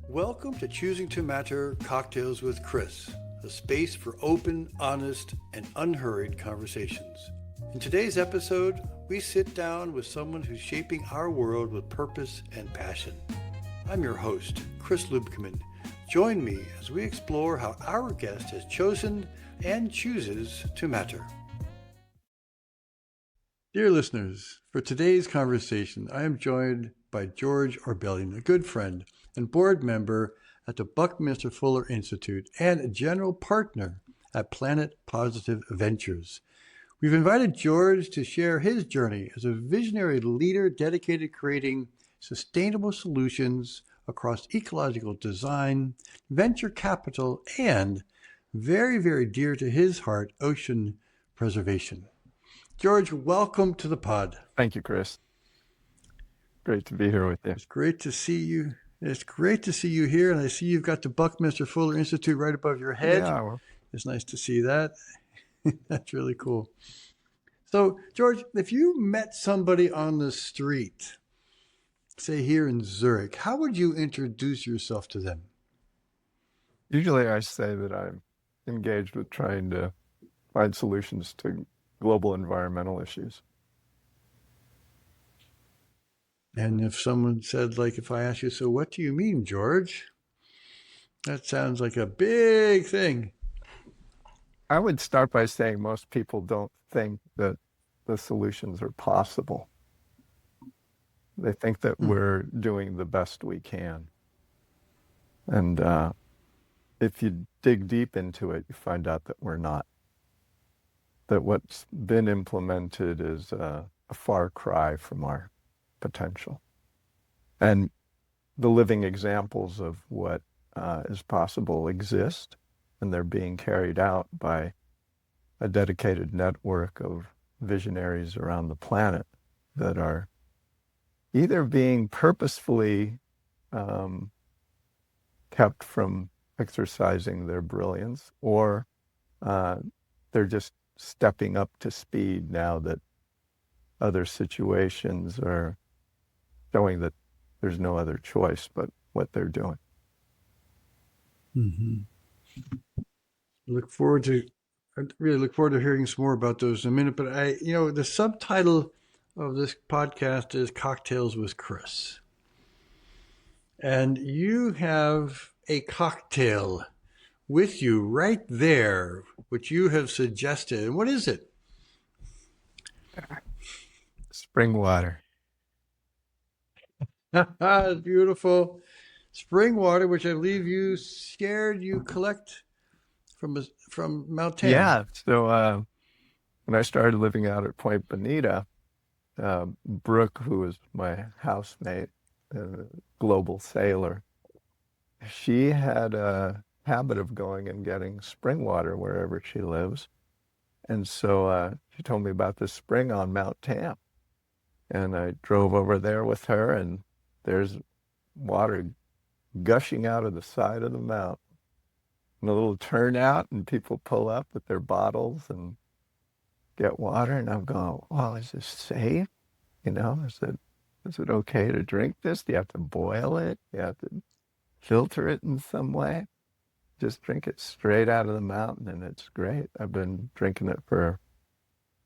Welcome to Choosing to Matter Cocktails with Chris, a space for open, honest, and unhurried conversations. In today's episode, we sit down with someone who's shaping our world with purpose and passion. I'm your host, Chris Lubkeman. Join me as we explore how our guest has chosen and chooses to matter. Dear listeners, for today's conversation, I am joined by George Orbelian, a good friend and board member at the Buckminster Fuller Institute and a general partner at Planet Positive Ventures. We've invited George to share his journey as a visionary leader dedicated to creating sustainable solutions across ecological design, venture capital, and very, very dear to his heart, ocean preservation. George, welcome to the pod. Thank you, Chris. Great to be here with you. It's great to see you. It's great to see you here, and I see you've got the Buckminster Fuller Institute right above your head. Yeah, well, It's nice to see that. That's really cool. So, George, if you met somebody on the street, say here in Zurich, how would you introduce yourself to them? usually I say that I'm engaged with trying to find solutions to global environmental issues. And if someone said, like, if I ask you, so what do you mean, George? That sounds like a big thing. I would start by saying most people don't think that the solutions are possible. They think that we're doing the best we can. And if you dig deep into it, you find out that we're not. That what's been implemented is a far cry from our potential. And the living examples of what is possible exist, and they're being carried out by a dedicated network of visionaries around the planet that are either being purposefully kept from exercising their brilliance, or they're just stepping up to speed now that other situations are showing that there's no other choice but what they're doing. Mm-hmm. I really look forward to hearing some more about those in a minute. But the subtitle of this podcast is Cocktails with Chris. And you have a cocktail with you right there, which you have suggested. And what is it? Spring water. It's beautiful. Spring water, which I believe you collect from Mount Tam. Yeah. So when I started living out at Point Bonita, Brooke, who was my housemate, a global sailor, she had a habit of going and getting spring water wherever she lives. And so she told me about this spring on Mount Tam. And I drove over there with her, and there's water gushing out of the side of the mountain. And a little turnout, and people pull up with their bottles and get water. And I'm going, well, is this safe? Is it okay to drink this? Do you have to boil it? Do you have to filter it in some way? Just drink it straight out of the mountain, and it's great. I've been drinking it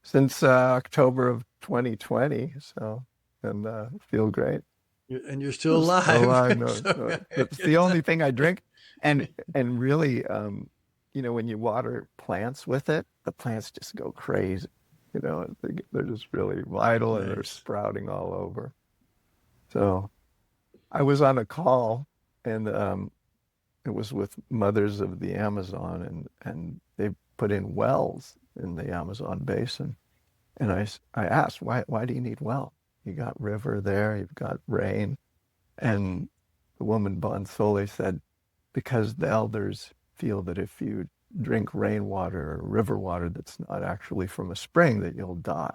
since October of 2020, and feel great. And you're still alive. Still alive. No. It's the only thing I drink. And really, when you water plants with it, the plants just go crazy. They're just really vital, and they're sprouting all over. So I was on a call, and it was with mothers of the Amazon, and they put in wells in the Amazon basin. And I asked, why do you need well? You got river there, you've got rain. And the woman Bonsoli said, because the elders feel that if you drink rainwater or river water that's not actually from a spring, that you'll die.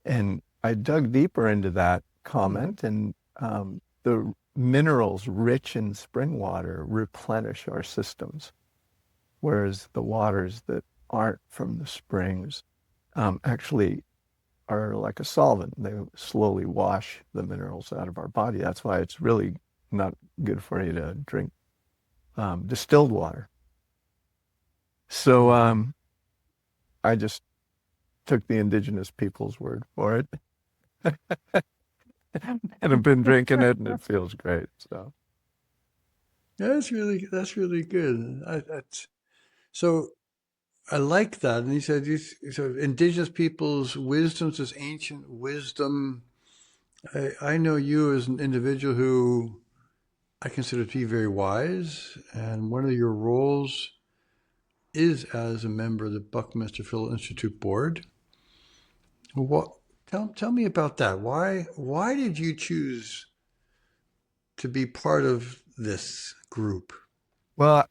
And I dug deeper into that comment, and the minerals rich in spring water replenish our systems, whereas the waters that aren't from the springs actually are like a solvent. They slowly wash the minerals out of our body. That's why it's really not good for you to drink distilled water. So I just took the indigenous people's word for it and have been drinking it, and it feels great. So That's really good. So I like that. And he said, so indigenous people's wisdoms, this ancient wisdom. I know you as an individual who I consider to be very wise, and one of your roles is as a member of the Buckminster Fuller Institute board. What? Tell me about that. Why did you choose to be part of this group? well,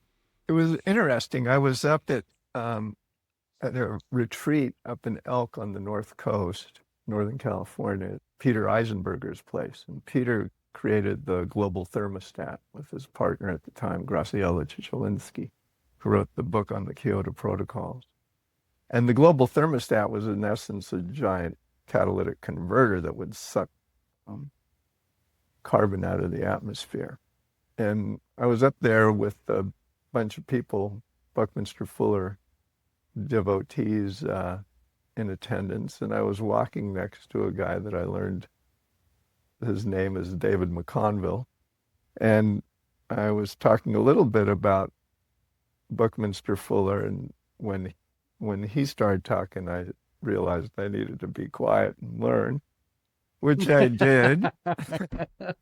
it was interesting. I was up at a retreat up in Elk on the North Coast, Northern California, Peter Eisenberger's place. And Peter created the global thermostat with his partner at the time, Graciela Ciciolinski, who wrote the book on the Kyoto Protocols. And the global thermostat was, in essence, a giant catalytic converter that would suck um, carbon out of the atmosphere. And I was up there with a bunch of people, Buckminster Fuller devotees in attendance, and I was walking next to a guy that I learned his name is David McConville, and I was talking a little bit about Buckminster Fuller, and when he started talking, I realized I needed to be quiet and learn, which I did,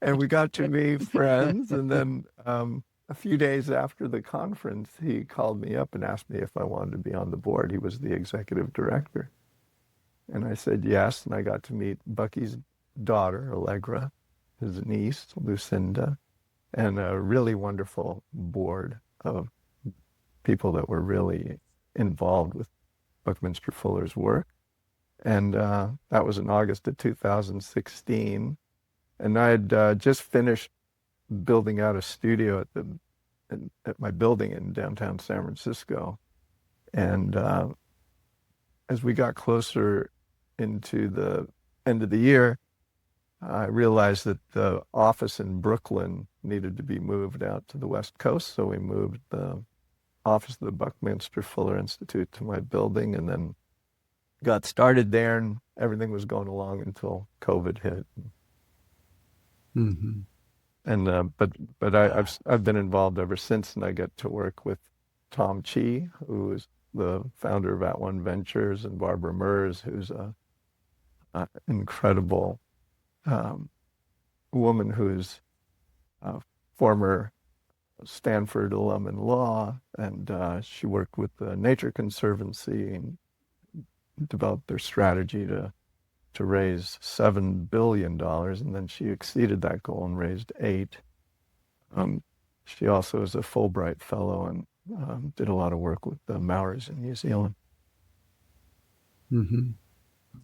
and we got to be friends, and then a few days after the conference, he called me up and asked me if I wanted to be on the board. He was the executive director. And I said yes, and I got to meet Bucky's daughter, Allegra, his niece, Lucinda, and a really wonderful board of people that were really involved with Buckminster Fuller's work. And that was in August of 2016. And I had just finished building out a studio at my building in downtown San Francisco. And as we got closer into the end of the year, I realized that the office in Brooklyn needed to be moved out to the West Coast. So we moved the office of the Buckminster Fuller Institute to my building, and then got started there, and everything was going along until COVID hit. Mm-hmm. And I've been involved ever since, and I get to work with Tom Chi, who is the founder of At One Ventures, and Barbara Mers, who's a incredible woman who's a former Stanford alum in law, and she worked with the Nature Conservancy and developed their strategy to raise $7 billion, and then she exceeded that goal and raised $8. She also is a Fulbright Fellow and did a lot of work with the Maoris in New Zealand. Mm-hmm.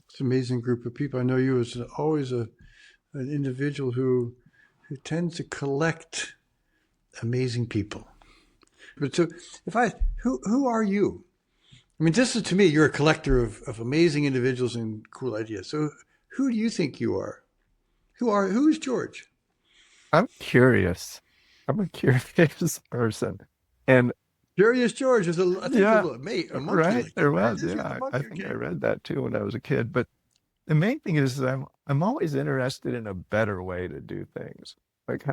It's an amazing group of people. I know you as always an individual who tends to collect amazing people. But so, who are you? I mean, this is to me, you're a collector of amazing individuals and cool ideas. So, who do you think you are? Who's George? I'm curious. I'm a curious person. And Curious George is I think yeah, a monkey right. like that, There right? was, This is the yeah. I monkey. think I Okay. read that too when I was a kid. But the main thing is I'm always interested in a better way to do things. Like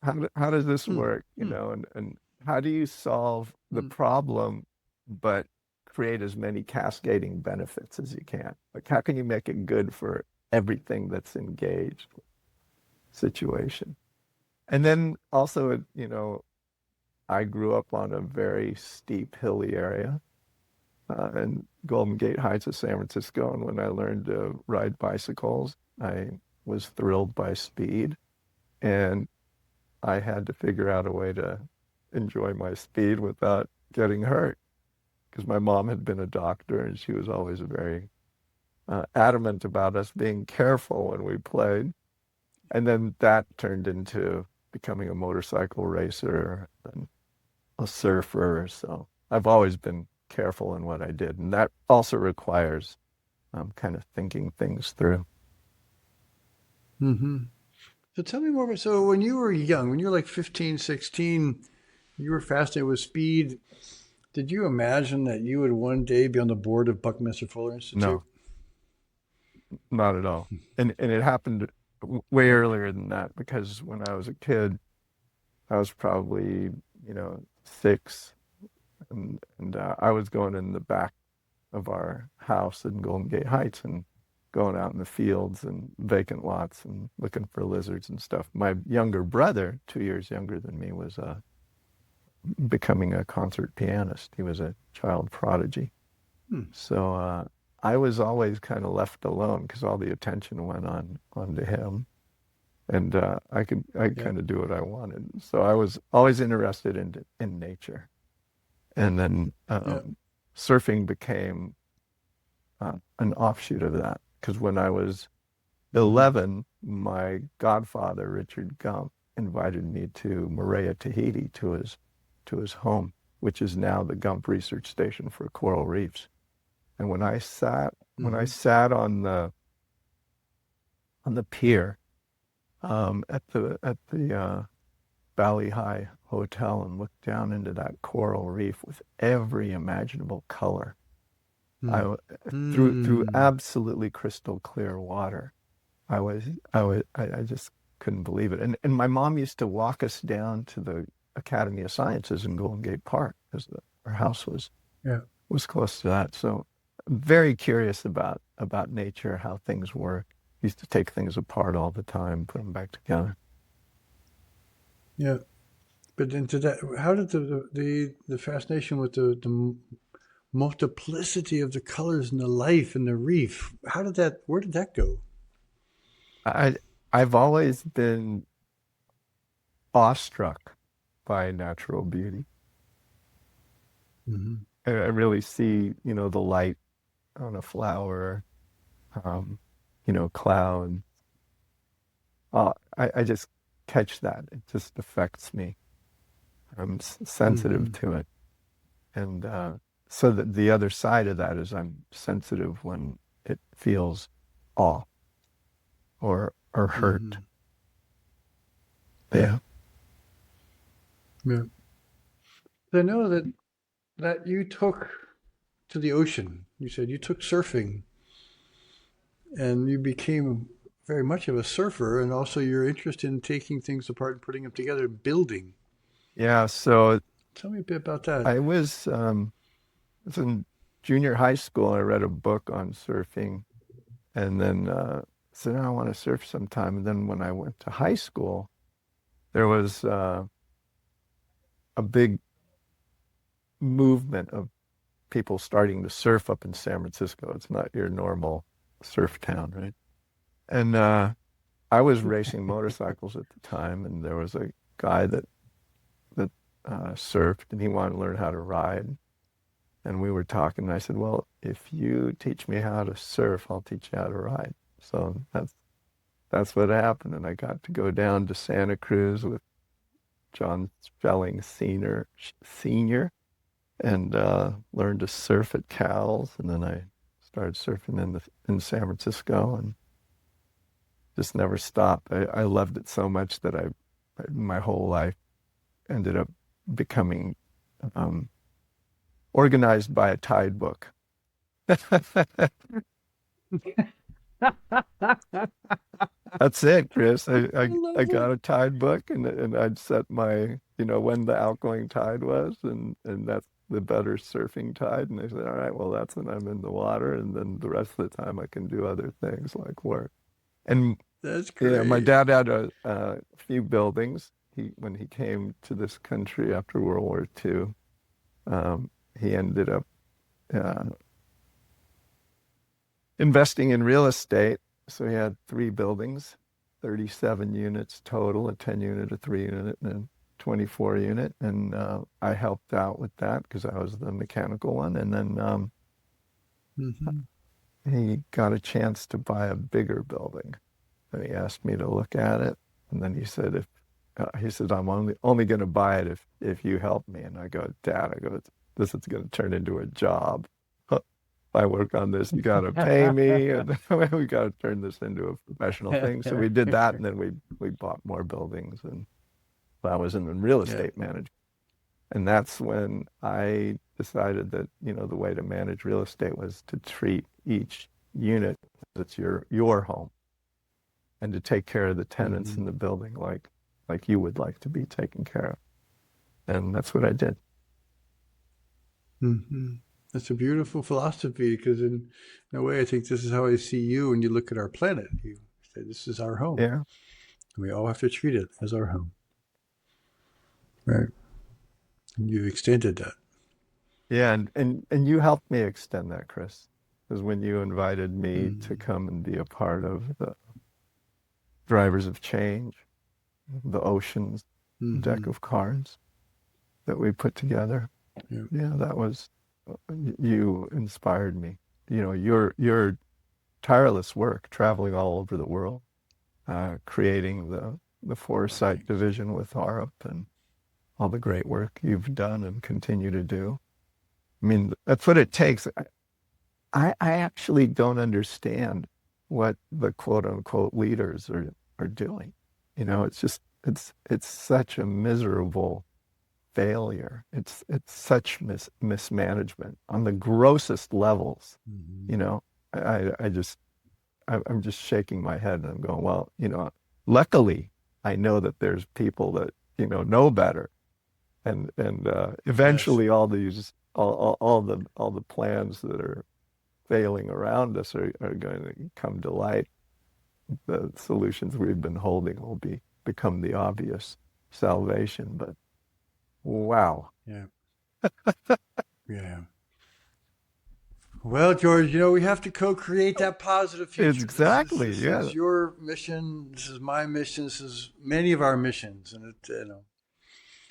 how does this Hmm. work, Hmm. and how do you solve the Hmm. problem but create as many cascading benefits as you can? Like how can you make it good for everything that's engaged situation? And then also, I grew up on a very steep, hilly area in Golden Gate Heights of San Francisco. And when I learned to ride bicycles, I was thrilled by speed. And I had to figure out a way to enjoy my speed without getting hurt. Because my mom had been a doctor, and she was always very adamant about us being careful when we played. And then that turned into becoming a motorcycle racer and a surfer. So I've always been careful in what I did. And that also requires kind of thinking things through. Mm-hmm. So tell me more about, so when you were young, when you were like 15, 16, you were fascinated with speed. Did you imagine that you would one day be on the board of Buckminster Fuller Institute? No, not at all. And it happened way earlier than that because when I was a kid, I was probably, 6, and I was going in the back of our house in Golden Gate Heights and going out in the fields and vacant lots and looking for lizards and stuff. My younger brother, 2 years younger than me, was becoming a concert pianist. He was a child prodigy. Hmm. So I was always kind of left alone because all the attention went onto him, and I Yeah. kind of do what I wanted. So I was always interested in nature, and then Yeah. surfing became an offshoot of that. Because when I was Hmm. 11, my godfather Richard Gump invited me to Moorea, Tahiti, to his home, which is now the Gump Research Station for coral reefs. And Hmm. on the pier at the Valley High Hotel and looked down into that coral reef with every imaginable color, Hmm. I through Hmm. absolutely crystal clear water. I just couldn't believe it. And my mom used to walk us down to the Academy of Sciences in Golden Gate Park because our house Yeah. was close to that. So I'm very curious about nature, how things work. Used to take things apart all the time, put them back together. Yeah. But into that, how did the fascination with the multiplicity of the colors and the life and the reef, how did that, where did that go? I I've always been awestruck by natural beauty. Hmm. I really see, the light on a flower, um, cloud. I just catch that. It just affects me. I'm sensitive Hmm. to it. And so that the other side of that is I'm sensitive when it feels awe or hurt. Hmm. Yeah. Yeah. Yeah. I know that you took to the ocean. You said you took surfing and you became very much of a surfer, and also your interest in taking things apart and putting them together, building. Yeah. So Tell me a bit about that. I was in junior high school. I read a book on surfing and then said, "Oh, I want to surf sometime." And then when I went to high school, there was a big movement of people starting to surf up in San Francisco. It's not your normal surf town, right? And I was racing motorcycles at the time, and there was a guy that surfed, and he wanted to learn how to ride. And we were talking, and I said, "Well, if you teach me how to surf, I'll teach you how to ride." So that's what happened, and I got to go down to Santa Cruz with John Spelling Senior, and learned to surf at Cal's, and then I started surfing in San Francisco, and just never stopped. I loved it so much that my whole life ended up becoming um, organized by a tide book. That's it, Chris. I, I I, love I that. got a tide book, and I'd set my, when the outgoing tide was, and that's the better surfing tide. And I said, all right, well, that's when I'm in the water. And then the rest of the time I can do other things like work. And That's yeah, my great. dad had a few buildings. When he came to this country after World War II, he ended up uh, investing in real estate. So he had 3 buildings, 37 units total, a 10 unit, a 3 unit, and a 24 unit. And I helped out with that because I was the mechanical one. And then Hmm. he got a chance to buy a bigger building. And he asked me to look at it. And then he said, if he said, I'm only going to buy it if you help me. And I go, Dad, I go, this is going to turn into a job. I work on this, you got to pay me, and we got to turn this into a professional thing. So we did that, and then we bought more buildings, and I was in real Yeah. estate management. And that's when I decided that, the way to manage real estate was to treat each unit that's your home, and to take care of the tenants in the building like you would like to be taken care of. And that's what I did. Mm-hmm. That's a beautiful philosophy, because in a way, I think this is how I see you when you look at our planet. You say, this is our home. Yeah. And we all have to treat it as our home. Right. And you extended that. Yeah, and you helped me extend that, Chris, because when you invited me to come and be a part of the Drivers of Change, the Oceans deck of cards that we put together, yeah, that was, you inspired me. Your tireless work, traveling all over the world, creating the Foresight division with Arup, and all the great work you've done and continue to do. I mean, that's what it takes. I actually don't understand what the quote unquote leaders are doing. It's just, it's such a miserable failure. It's such mismanagement on the grossest levels. I'm just shaking my head, and I'm going, well, luckily I know that there's people that, know better. And eventually all these, all the plans that are failing around us are going to come to light. The solutions we've been holding will become the obvious salvation. But wow. Yeah. Yeah. Well, George, we have to co-create that positive future. Exactly. This Yeah. is your mission. This is my mission. This is many of our missions, and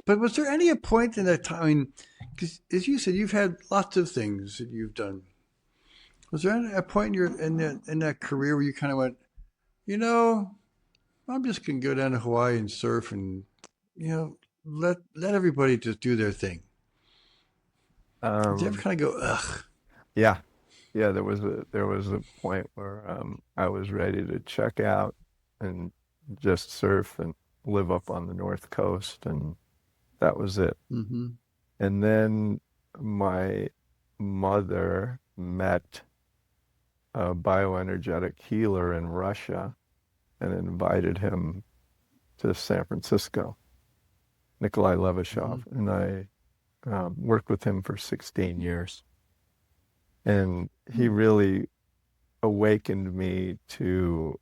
But was there any point in that time? I mean, because as you said, you've had lots of things that you've done. Was there a point in that career where you kind of went, I'm just gonna go down to Hawaii and surf, and let everybody just do their thing? Did you ever kind of go, ugh? Yeah. Yeah, there was a point where I was ready to check out and just surf and live up on the North Coast, and that was it. Mm-hmm. And then my mother met a bioenergetic healer in Russia and invited him to San Francisco, Nikolai Levashov, and I worked with him for 16 years. And he really awakened me to,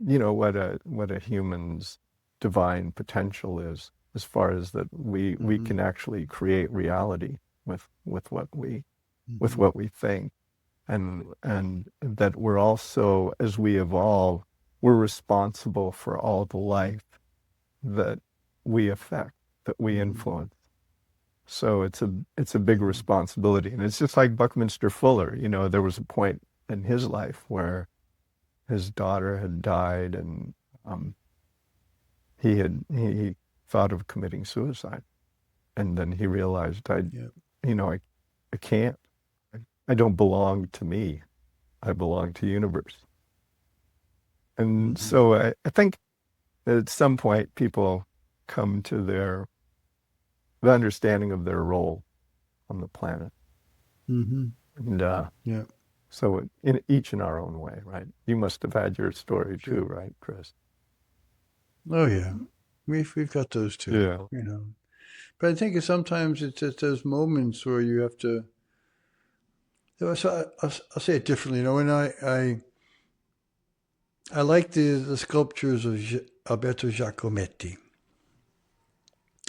what a human's divine potential is, as far as that we can actually create reality with what we think, and that we're also, as we evolve, we're responsible for all the life that we affect, that we influence. So it's a big responsibility. And it's just like Buckminster Fuller. There was a point in his life where his daughter had died, and he thought of committing suicide. And then he realized, I can't. I don't belong to me. I belong to the universe. And so I think at some point people come to the understanding of their role on the planet. And so each in our own way, right? You must have had your story too, right, Chris? Oh yeah, we've got those too. Yeah. But I think sometimes it's just those moments where you have to. So I'll say it differently. When I like the sculptures of Alberto Giacometti,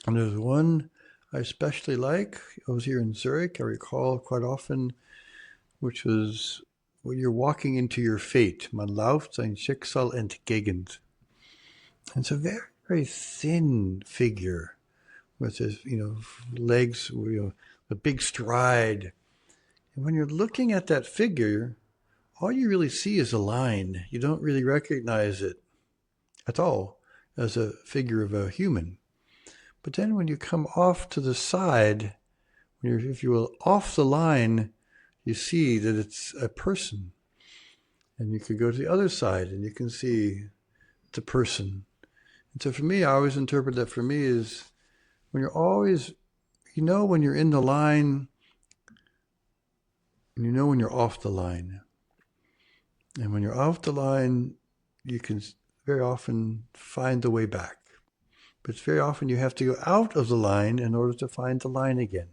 and there's one I especially like. I was here in Zurich. I recall quite often, which was when you're walking into your fate. Man lauft sein Schicksal entgegen. And it's a very, very thin figure with his, legs, a big stride. And when you're looking at that figure, all you really see is a line. You don't really recognize it at all as a figure of a human. But then when you come off to the side, if you will, off the line, you see that it's a person. And you could go to the other side and you can see the person. And so for me, I always interpret that for me is when you're always, when you're in the line and when you're off the line. And when you're off the line, you can very often find the way back. But it's very often you have to go out of the line in order to find the line again.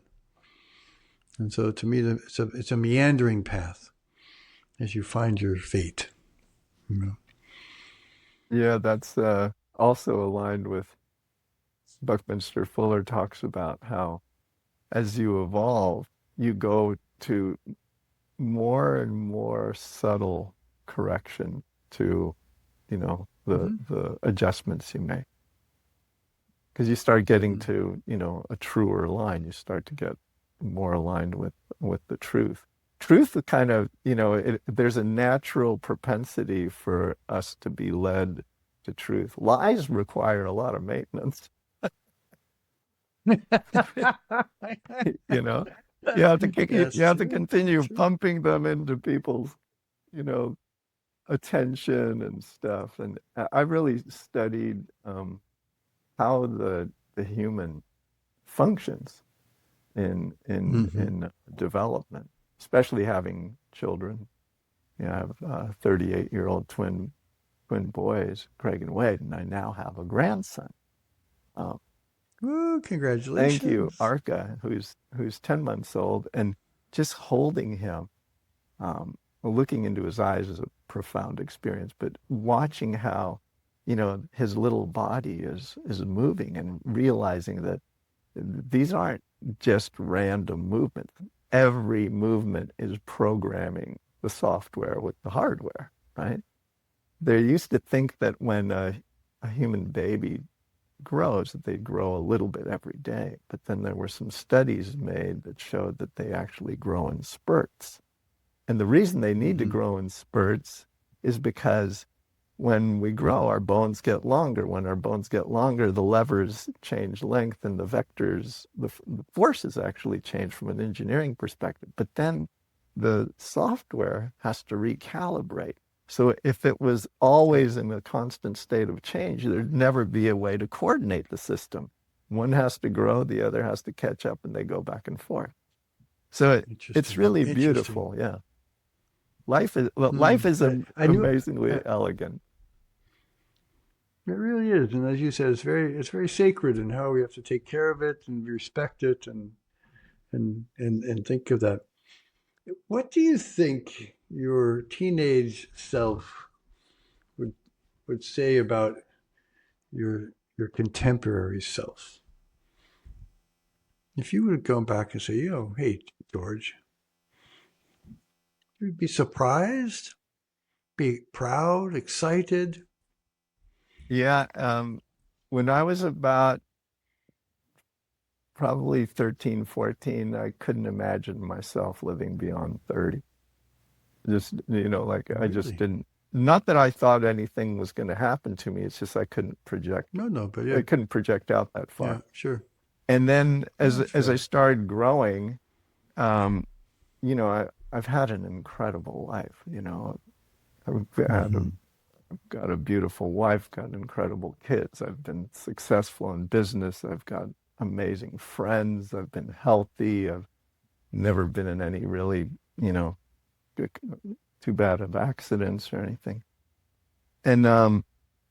And so to me, it's a meandering path as you find your fate. Yeah, that's also aligned with Buckminster Fuller talks about how as you evolve, you go to more and more subtle correction to, the adjustments you make. Because you start getting to, a truer line. You start to get more aligned with the truth. Truth kind of, there's a natural propensity for us to be led to truth. Lies require a lot of maintenance. you know, you have to continue pumping them into people's, attention and stuff. And I really studied how the human functions in development, especially having children. I have 38-year-old twin boys, Craig and Wade, and I now have a grandson. Ooh, congratulations! Thank you, Arca, who's 10 months old, and just holding him, looking into his eyes is a profound experience. But watching how, his little body is moving and realizing that these aren't just random movements. Every movement is programming the software with the hardware, right? They used to think that when a human baby grows, that they grow a little bit every day. But then there were some studies made that showed that they actually grow in spurts. And the reason they need to grow in spurts is because when we grow, our bones get longer. When our bones get longer, the levers change length and the vectors, the forces actually change from an engineering perspective. But then the software has to recalibrate. So if it was always in a constant state of change, there'd never be a way to coordinate the system. One has to grow, the other has to catch up, and they go back and forth. So it's really beautiful. Yeah. Life is amazingly elegant. It really is, and as you said, it's very sacred in how we have to take care of it and respect it and think of that. What do you think your teenage self would say about your contemporary self? If you would go back and say, hey, George, you'd be surprised, be proud, excited. Yeah. When I was about probably 13, 14, I couldn't imagine myself living beyond 30. Just, I just didn't, not that I thought anything was going to happen to me. It's just I couldn't project. But yeah. I couldn't project out that far. Yeah, sure. And then as I started growing, I've had an incredible life. I've got a beautiful wife, got incredible kids. I've been successful in business. I've got amazing friends. I've been healthy. I've never been in any really, too bad of accidents or anything. And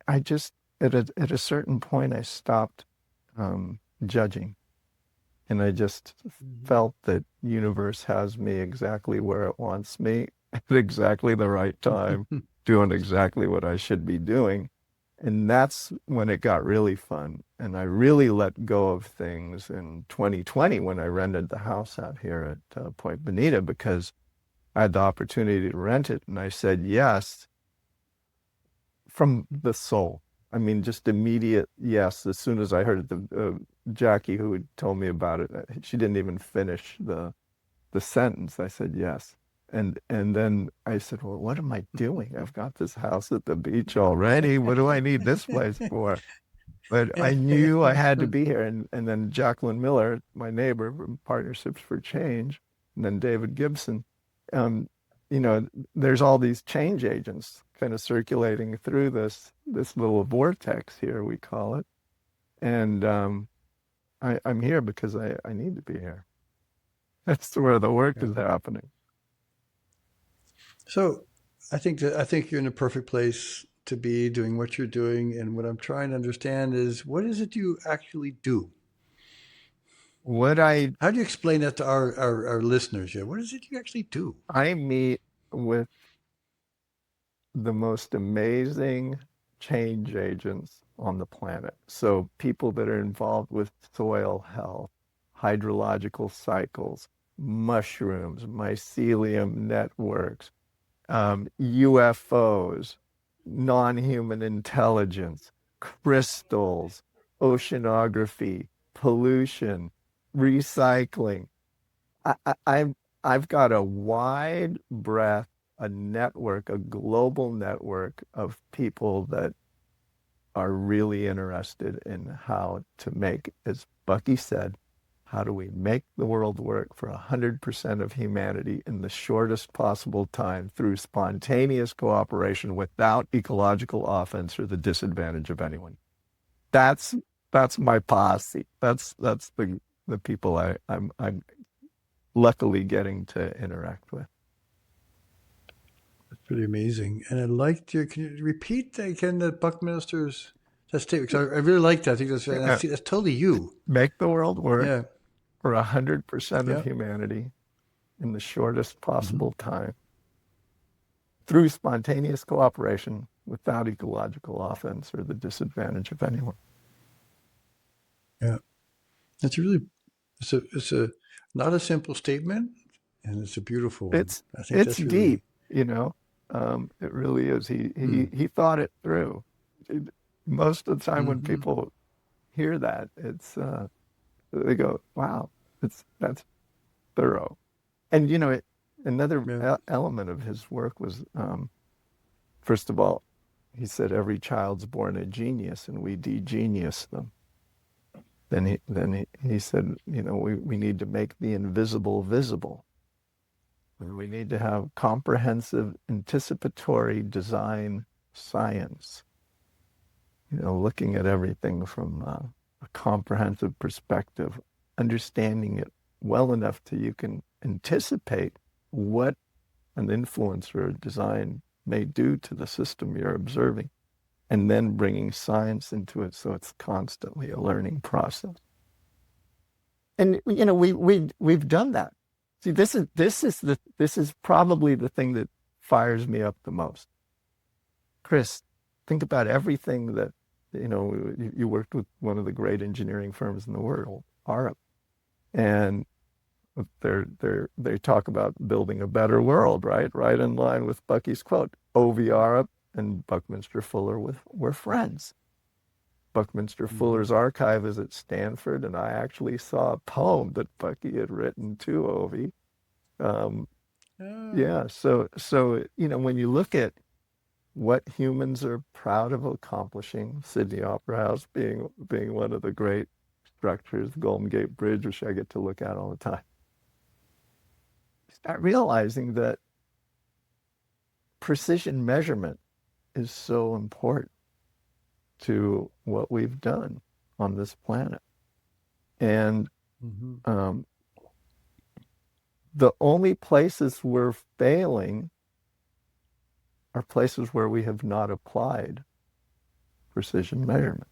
I just, at a certain point, I stopped judging. And I just felt that universe has me exactly where it wants me at exactly the right time, doing exactly what I should be doing. And that's when it got really fun. And I really let go of things in 2020 when I rented the house out here at Point Bonita, because I had the opportunity to rent it. And I said yes from the soul. I mean, just immediate yes. As soon as I heard it, Jackie, who had told me about it, she didn't even finish the sentence. I said yes. And then I said, well, what am I doing? I've got this house at the beach already. What do I need this place for? But I knew I had to be here. And then Jacqueline Miller, my neighbor from Partnerships for Change, and then David Gibson, um, you know, there's all these change agents kind of circulating through this little vortex here, we call it. And I'm here because I need to be here. That's where the work Yeah. is happening. So I think you're in a perfect place to be doing what you're doing. And what I'm trying to understand is, what is it you actually do? What I How do you explain that to our listeners here? What is it you actually do? I meet with the most amazing change agents on the planet. So people that are involved with soil health, hydrological cycles, mushrooms, mycelium networks, UFOs, non-human intelligence, crystals, oceanography, pollution, recycling. I've got a wide breadth, a network, a global network of people that are really interested in how to make, as Bucky said, how do we make the world work for 100% of humanity in the shortest possible time through spontaneous cooperation without ecological offense or the disadvantage of anyone? That's that's my posse. That's the people I'm luckily getting to interact with. That's pretty amazing. And I liked your. Can you repeat that again? That Buckminster's that statement. Because I really like that. I think that's and I Yeah. see that's totally you. Make the world work Yeah. for 100% of Yeah. humanity in the shortest Hmm. possible time through spontaneous cooperation without ecological offense or the disadvantage of anyone. Yeah. It's a really. It's a not a simple statement, and it's a beautiful one. It's I think it's that's really. deep, you know. It really is. He Hmm. he he thought it through. Most of the time when Hmm. people hear that, they go, "Wow, that's thorough." And another Yeah. element of his work was, first of all, he said every child's born a genius, and we de-genius them. Then he said, we need to make the invisible visible. And we need to have comprehensive anticipatory design science, looking at everything from a comprehensive perspective, understanding it well enough to you can anticipate what an influence or a design may do to the system you're observing, and then bringing science into it so it's constantly a learning process. And we've done that. See, this is probably the thing that fires me up the most. Chris, think about everything that you worked with one of the great engineering firms in the world, Arup, and they talk about building a better world, right? Right in line with Bucky's quote. O.V. Arup and Buckminster Fuller were friends. Buckminster Hmm. Fuller's archive is at Stanford, and I actually saw a poem that Bucky had written to Ovi. Um, Oh. yeah, so when you look at what humans are proud of accomplishing, Sydney Opera House being one of the great structures, the Golden Gate Bridge, which I get to look at all the time, start realizing that precision measurement is so important to what we've done on this planet. And Hmm. um, the only places we're failing are places where we have not applied precision measurement.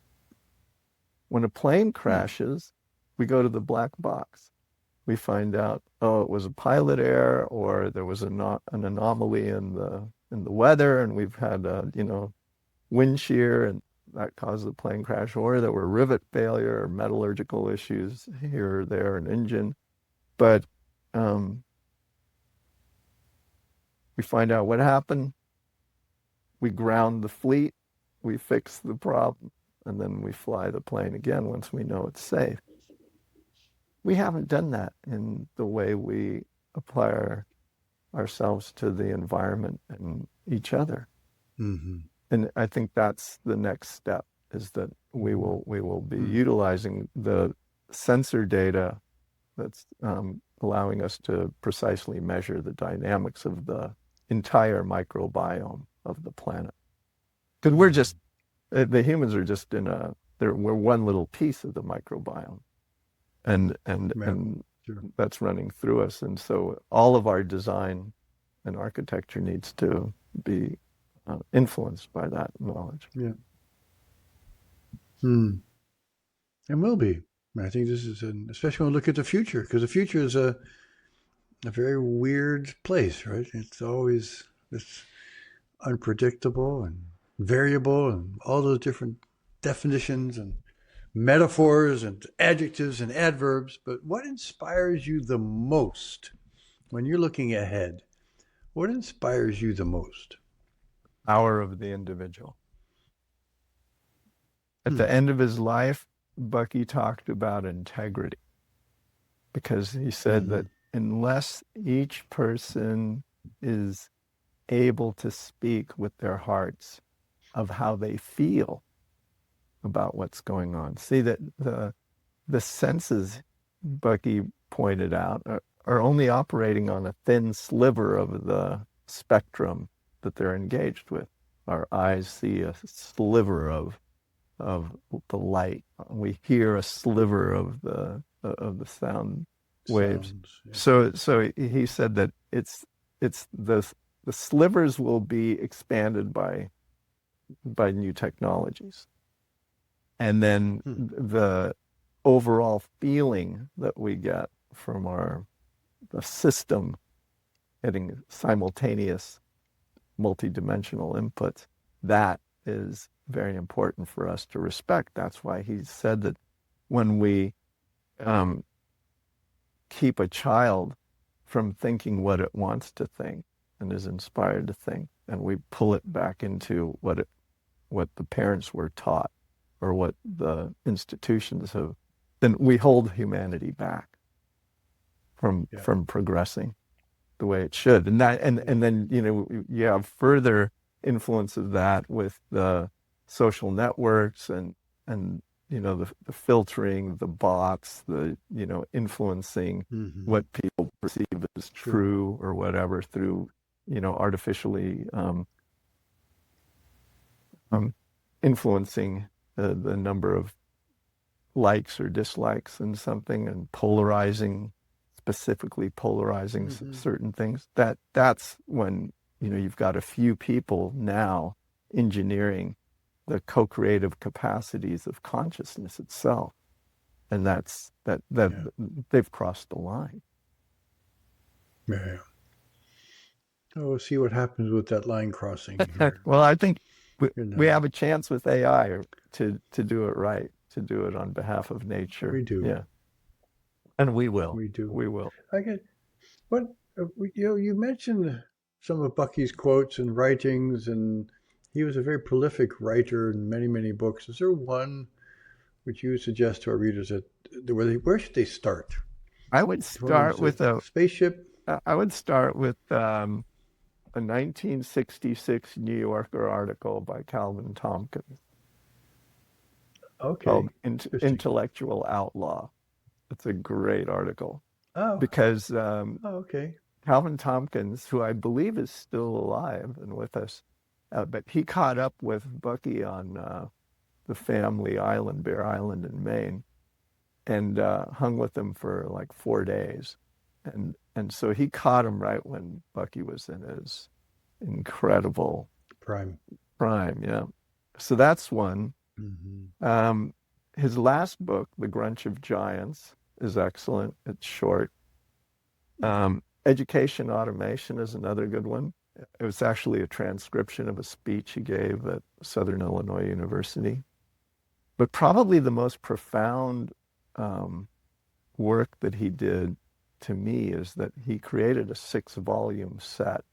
When a plane Hmm. crashes, we go to the black box. We find out, oh, it was a pilot error, or there was an anomaly in the weather, and we've had wind shear, and that caused the plane crash, or there were rivet failure or metallurgical issues here or there, an engine. But um, we find out what happened. We ground the fleet, we fix the problem, and then we fly the plane again once we know it's safe. We haven't done that in the way we apply ourselves to the environment and each other. Hmm. And I think that's the next step, is that we Hmm. will we will be Hmm. utilizing the sensor data that's allowing us to precisely measure the dynamics of the entire microbiome of the planet. Because we're just, the humans are just we're one little piece of the microbiome. And Sure. that's running through us. And so all of our design and architecture needs to be influenced by that knowledge. Yeah. And will be. I think this is, especially when we look at the future, because the future is a very weird place, right? It's unpredictable and variable and all those different definitions and metaphors and adjectives and adverbs. But what inspires you the most when you're looking ahead? What inspires you the most? Power of the individual. At the end of his life, Bucky talked about integrity, because he said that unless each person is able to speak with their hearts of how they feel about what's going on. See, that the senses, Bucky pointed out, are only operating on a thin sliver of the spectrum that they're engaged with. Our eyes see a sliver of the light. We hear a sliver of the sound waves. Sounds, yeah. So he said that it's the slivers will be expanded by new technologies, and then the overall feeling that we get from the system getting simultaneous multidimensional inputs, that is very important for us to respect. That's why he said that when we keep a child from thinking what it wants to think and is inspired to think, and we pull it back into what the parents were taught or what the institutions have, then we hold humanity back from progressing the way it should. And then you have further influence of that with the social networks and the filtering, the bots, the influencing what people perceive as true or whatever through artificially influencing the number of likes or dislikes in something, and specifically polarizing certain things. That's when you've got a few people now engineering the co-creative capacities of consciousness itself, and they've crossed the line. Yeah. So we'll see what happens with that line crossing here. Well, I think we have a chance with AI to do it right, to do it on behalf of nature. We do. Yeah. And we will. We do. We will. You mentioned some of Bucky's quotes and writings, and he was a very prolific writer in many, many books. Is there one which you suggest to our readers where should they start? I would start with a spaceship. I would start with a 1966 New Yorker article by Calvin Tompkins. Okay. Called Intellectual Outlaw. It's a great article. Oh. Because okay. Calvin Tompkins, who I believe is still alive and with us, but he caught up with Bucky on the family island, Bear Island in Maine, and hung with him for like 4 days. And so he caught him right when Bucky was in his incredible prime. Yeah. So that's one. His last book, The Grunch of Giants, is excellent. It's short. Education Automation is another good one. It was actually a transcription of a speech he gave at Southern Illinois University. But probably the most profound work that he did to me is that he created a 6-volume set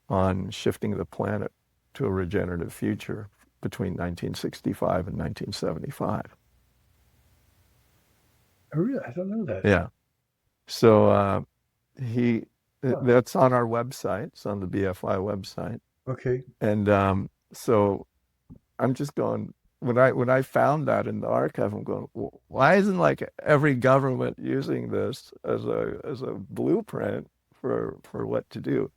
on shifting the planet to a regenerative future between 1965 and 1975. Oh, really? I don't know that. Yeah. So that's on our website. It's on the BFI website. Okay. And so I'm just going when I found that in the archive, I'm going, why isn't like every government using this as a blueprint for what to do?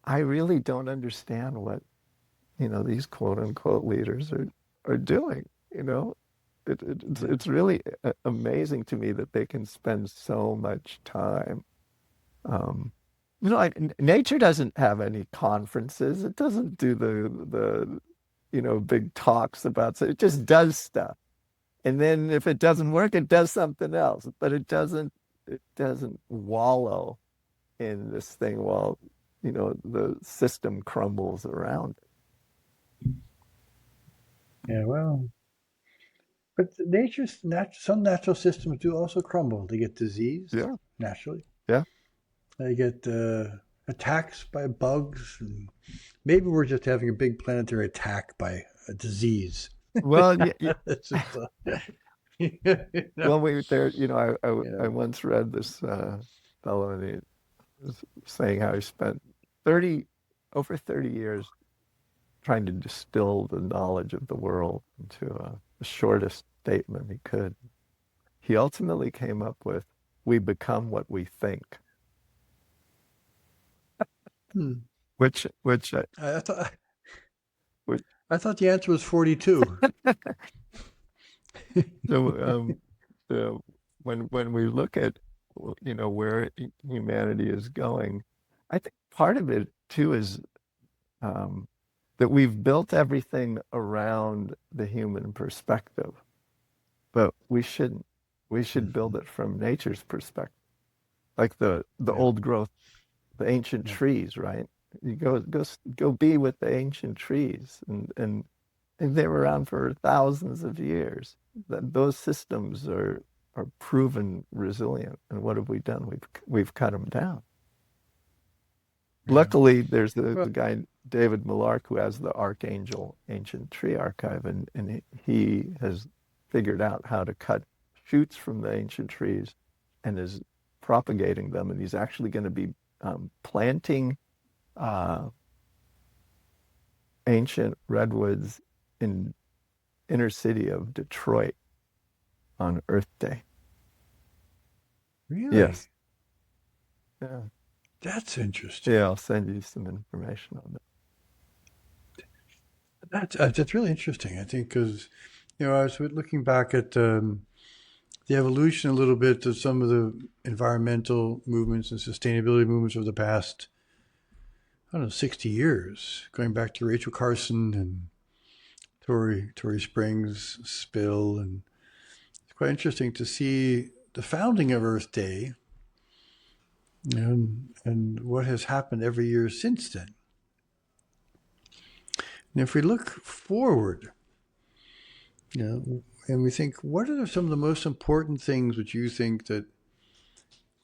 I really don't understand what, these quote unquote leaders are doing. You know, Yeah. it's really amazing to me that they can spend so much time. Um, Nature doesn't have any conferences. It doesn't do the big talks about, so it just does stuff. And then if it doesn't work, it does something else. But it doesn't wallow in this thing while, the system crumbles around Yeah. Well, but some natural systems do also crumble. They get it. diseased Yeah, naturally. yeah. They get attacks by bugs. And maybe we're just having a big planetary attack by a disease. Well, yeah, It's just, well, I yeah. once read this fellow, and he was saying how he spent 30 over 30 years trying to distill the knowledge of the world into the shortest statement he could. He ultimately came up with, "We become what we think," Hmm. which I thought which I thought the answer was 42. so uh, when we look at where humanity is going, I think part of it too is um, that we've built everything around the human perspective, but we shouldn't. We should build Mhm. it from nature's perspective, like the Yeah. old growth, the ancient Yeah. trees, right? You go be with the ancient trees, and they were around for thousands of years. Those systems are proven resilient. And what have we done? We've cut them down. Yeah. Luckily, there's the Well, guy David Millark who has the Archangel Ancient Tree Archive, and he has figured out how to cut shoots from the ancient trees and is propagating them. And he's actually going to be planting uh, ancient redwoods in inner city of Detroit on Earth Day. really, Yes. Yeah. that's interesting. Yeah, I'll send you some information on that. That's really interesting. I think because I was looking back at the evolution a little bit of some of the environmental movements and sustainability movements of the past, I don't know, 60 years, going back to Rachel Carson and Tory Springs spill, and it's quite interesting to see the founding of Earth Day and what has happened every year since then. And if we look forward, and we think, what are some of the most important things which you think that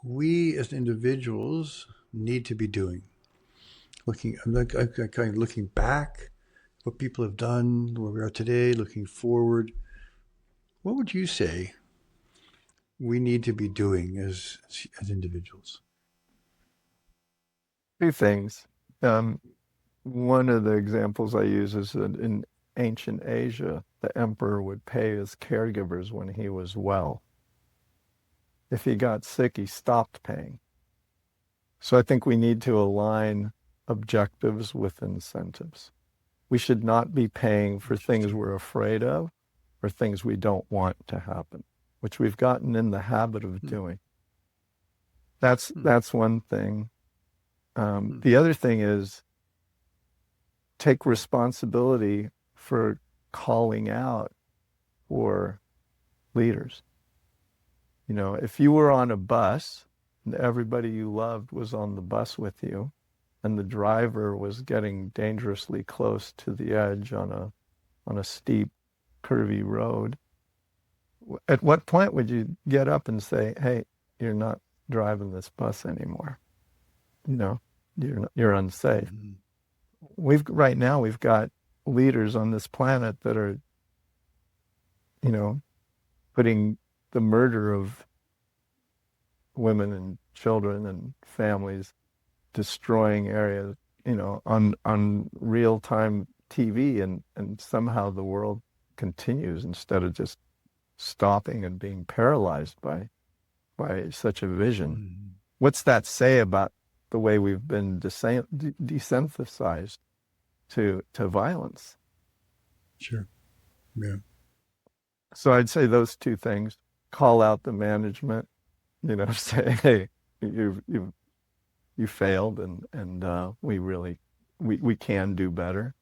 we as individuals need to be doing? I'm kind of looking back, what people have done, where we are today, looking forward. What would you say we need to be doing as individuals? Two things. Um, One of the examples I use is that in ancient Asia, the emperor would pay his caregivers when he was well. If he got sick, he stopped paying. So I think we need to align objectives with incentives. We should not be paying for things Interesting. we're afraid of or things we don't want to happen, which we've gotten in the habit of Hmm. doing. That's Hmm. that's one thing. Hmm. The other thing is take responsibility for calling out for leaders. If you were on a bus and everybody you loved was on the bus with you, and the driver was getting dangerously close to the edge on a steep, curvy road, at what point would you get up and say, "Hey, you're not driving this bus anymore. You know, you're unsafe." Hmm. Right now we've got leaders on this planet that are, you know, putting the murder of women and children and families, destroying areas, on real time TV, and somehow the world continues instead of just stopping and being paralyzed by such a vision. Mm-hmm. What's that say about the way we've been desensitized to violence? Sure. Yeah. So I'd say those two things: call out the management, say, hey, you failed, and we can do better.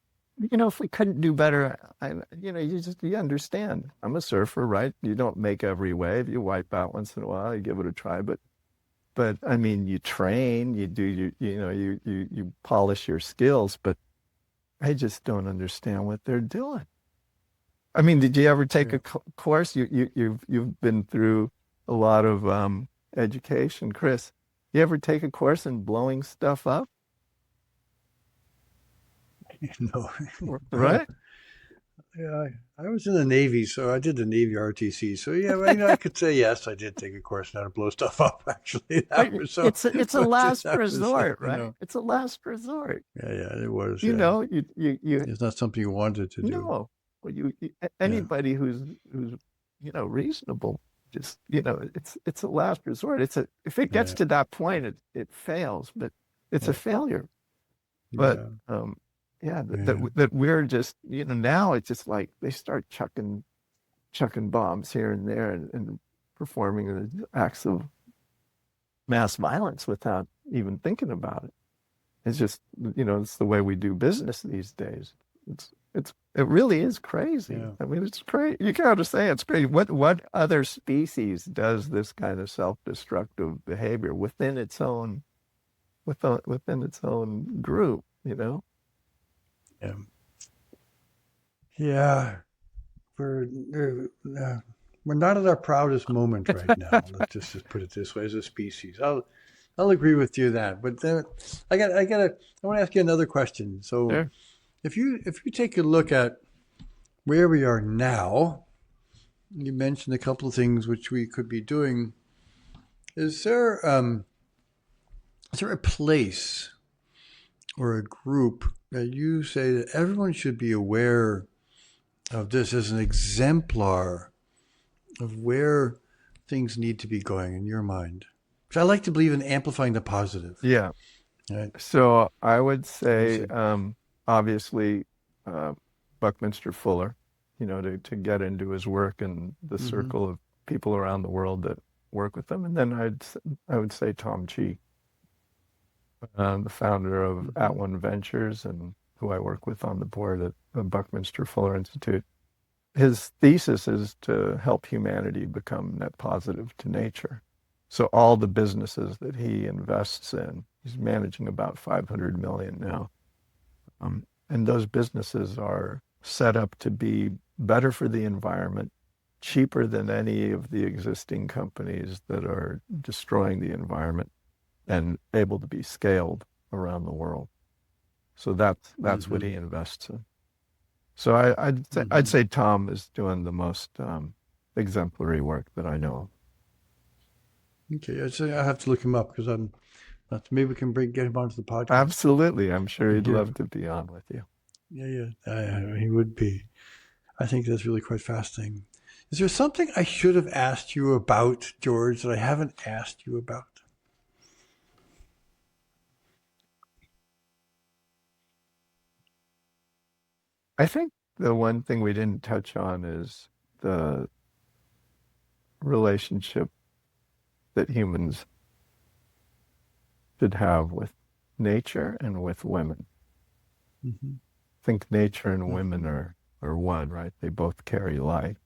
If we couldn't do better, you understand. I'm a surfer, right? You don't make every wave. You wipe out once in a while. You give it a try, but I mean, you train, you do you polish your skills, but I just don't understand what they're doing. I mean, did you ever take Yeah. a course? You've been through a lot of education, Chris. You ever take a course in blowing stuff up? No. Right? Yeah, I was in the Navy, so I did the Navy RTC. So yeah, well, I could say yes, I did take a course on how to blow stuff up. Actually, that But was so. it's a But last that was, resort, right? It's a last resort. yeah, it was. You Yeah, know, you it's not something you wanted to do. no. Well, Yeah, anybody who's reasonable, just it's a last resort. If it gets yeah, to that point, it fails, but it's a yeah, failure. But yeah, yeah, yeah, that we're just now it's just like they start chucking bombs here and there, and performing acts of mass violence without even thinking about it. It's just, it's the way we do business these days. It really is crazy. yeah. I mean, it's crazy. You gotta say it's crazy. What other species does this kind of self-destructive behavior within its own group, Yeah. Yeah. We're we're not at our proudest moment right now. Let's just put it this way, as a species. I'll agree with you that. But then I want to ask you another question. So Sure. if you take a look at where we are now, you mentioned a couple of things which we could be doing. Is there a place or a group that you say that everyone should be aware of this as an exemplar of where things need to be going in your mind? Because I like to believe in amplifying the positive. Yeah. Right? So I would You say, say, obviously, uh, Buckminster Fuller, to get into his work and the mm-hmm, circle of people around the world that work with him. And then I would say Tom Chi, the founder of mm-hmm, At One Ventures, and who I work with on the board at the Buckminster Fuller Institute. His thesis is to help humanity become net positive to nature. So all the businesses that he invests in, he's managing about 500 million now. And those businesses are set up to be better for the environment, cheaper than any of the existing companies that are destroying the environment, and able to be scaled around the world. So that's what mm-hmm, he invests in. So I'd mm-hmm. say Tom is doing the most exemplary work that I know Okay, I have to look him up because maybe we can get him onto the of. podcast Absolutely. I'm sure and he'd hear. love to be on with you. Yeah, he would be. I think that's really quite fascinating. Is there something I should have asked you about, George, that I haven't asked you about? I think the one thing we didn't touch on is the relationship that humans should have with nature and with women. Mm-hmm, I think nature and mm-hmm, women are one, right? They both carry life.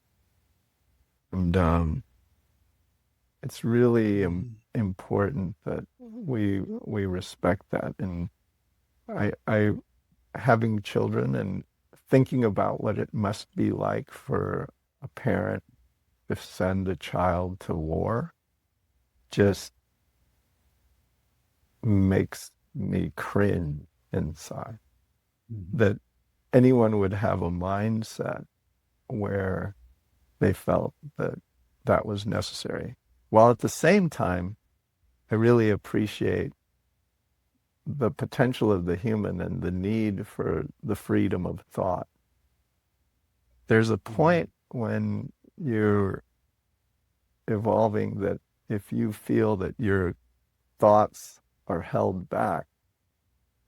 And it's really mm-hmm, important that we respect that. And I having children and thinking about what it must be like for a parent to send a child to war just makes me cringe inside. mm-hmm, That anyone would have a mindset where they felt that that was necessary. While at the same time, I really appreciate the potential of the human and the need for the freedom of thought. There's a point when you're evolving that if you feel that your thoughts are held back,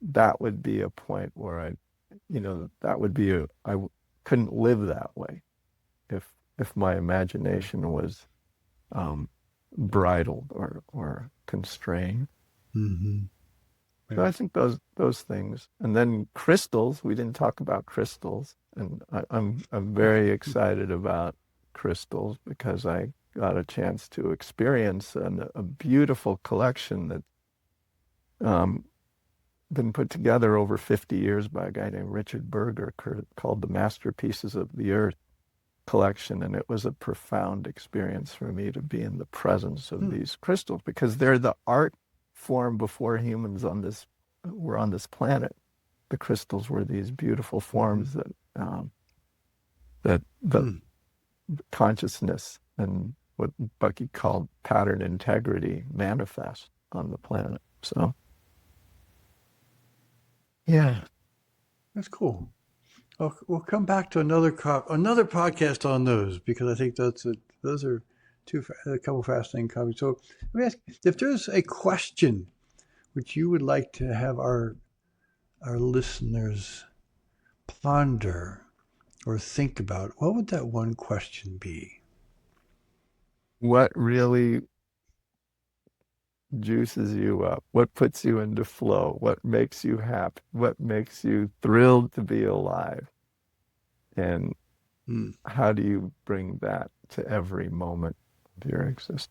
that would be a point where that would be couldn't live that way if my imagination was bridled or constrained. Mm-hmm. Yeah. So I think those things, and then crystals. We didn't talk about crystals, and I'm very excited about crystals because I got a chance to experience a beautiful collection that been put together over 50 years by a guy named Richard Berger called the Masterpieces of the Earth collection. And it was a profound experience for me to be in the presence of these crystals because they're the art form before humans were on this planet. The crystals were these beautiful forms that the consciousness and what Bucky called pattern integrity manifest on the planet. So yeah, that's cool. We'll come back to another podcast on those because I think those are a couple fascinating comments. So let me ask if there's a question which you would like to have our listeners ponder or think about. What would that one question be? What really juices you up? What puts you into flow? What makes you happy? What makes you thrilled to be alive? And how do you bring that to every moment of your existence?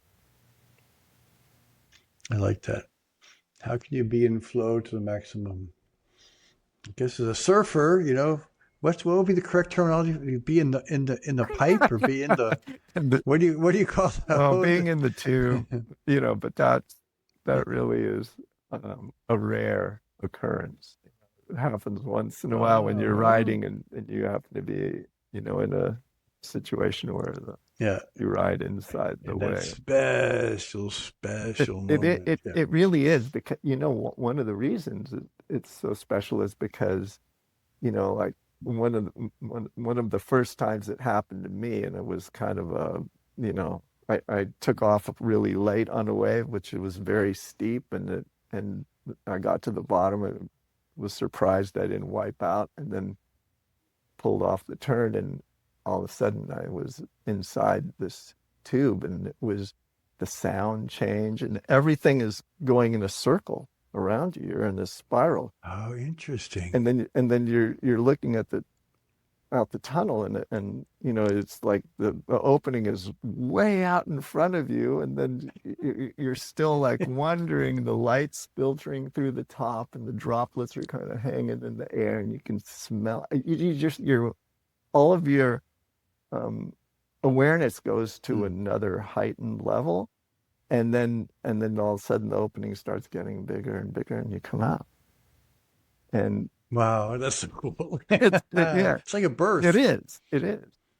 I like that. How can you be in flow to the maximum? I guess as a surfer, what would be the correct terminology? Be in the pipe or be in the what do you call that? Well, being in the tube, but that really is a rare occurrence. It happens once in a while when you're riding and you happen to be, in a situation where you ride inside the wave. Special moment. It really is because, one of the reasons it's so special is because, like one of the first times it happened to me, and it was kind of I took off really late on a wave, which it was very steep, and I got to the bottom and was surprised I didn't wipe out, and then pulled off the turn, and all of a sudden I was inside this tube, and it was the sound change, and everything is going in a circle around you. You're in this spiral. Oh, interesting. And then you're looking at out the tunnel, and it's like the opening is way out in front of you, and then you're still like wondering, the lights filtering through the top and the droplets are kind of hanging in the air, and you can smell all of your awareness goes to another heightened level, and then all of a sudden the opening starts getting bigger and bigger, and you come out. And wow, that's so cool. It's like a birth. It is.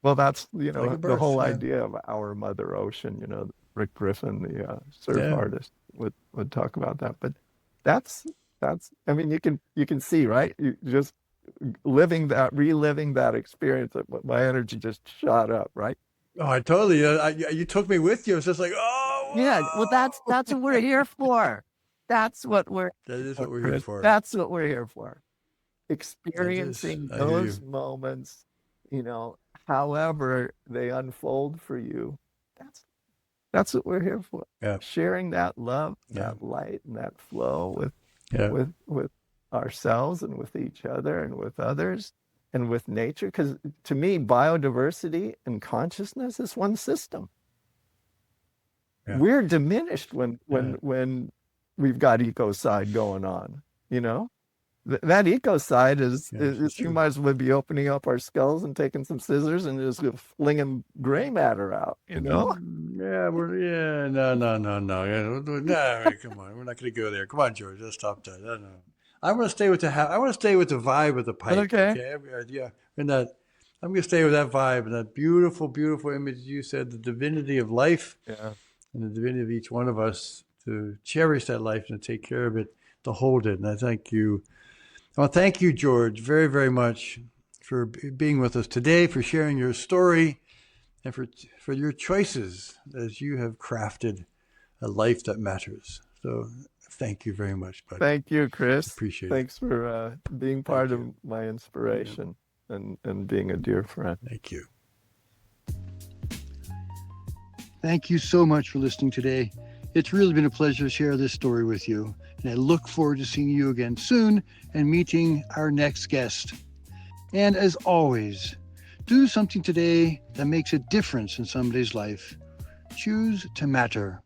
Well, that's like a birth, the whole idea of our Mother Ocean. Rick Griffin, the surf artist, would talk about that. But that's. I mean, you can see, right? You just reliving that experience. My energy just shot up, right? Oh, I totally. You took me with you. It's just like, oh, yeah. Well, that's what we're here for. That is what we're here for. That's what we're here for. Experiencing those moments, however they unfold for you. That's what we're here for. Yeah. Sharing that love, that light, and that flow with ourselves and with each other and with others and with nature. Because to me, biodiversity and consciousness is one system. Yeah. We're diminished when we've got ecocide going on, That ecocide is you might as well be opening up our skulls and taking some scissors and just flinging gray matter out, Yeah, no. Come on, we're not going to go there. Come on, George, let's stop that. No. I want to stay with the vibe of the pipe. Okay. Yeah, I'm going to stay with that vibe and that beautiful, beautiful image you said, the divinity of life, and the divinity of each one of us to cherish that life and to take care of it. to hold it. And I thank you. Well, thank you, George, very, very much for being with us today, for sharing your story, and for your choices as you have crafted a life that matters. So thank you very much, buddy. Thank you, Chris. Appreciate Thanks for being part of my inspiration and being a dear friend. Thank you. Thank you so much for listening today. It's really been a pleasure to share this story with you. And I look forward to seeing you again soon and meeting our next guest. And as always, do something today that makes a difference in somebody's life. Choose to matter.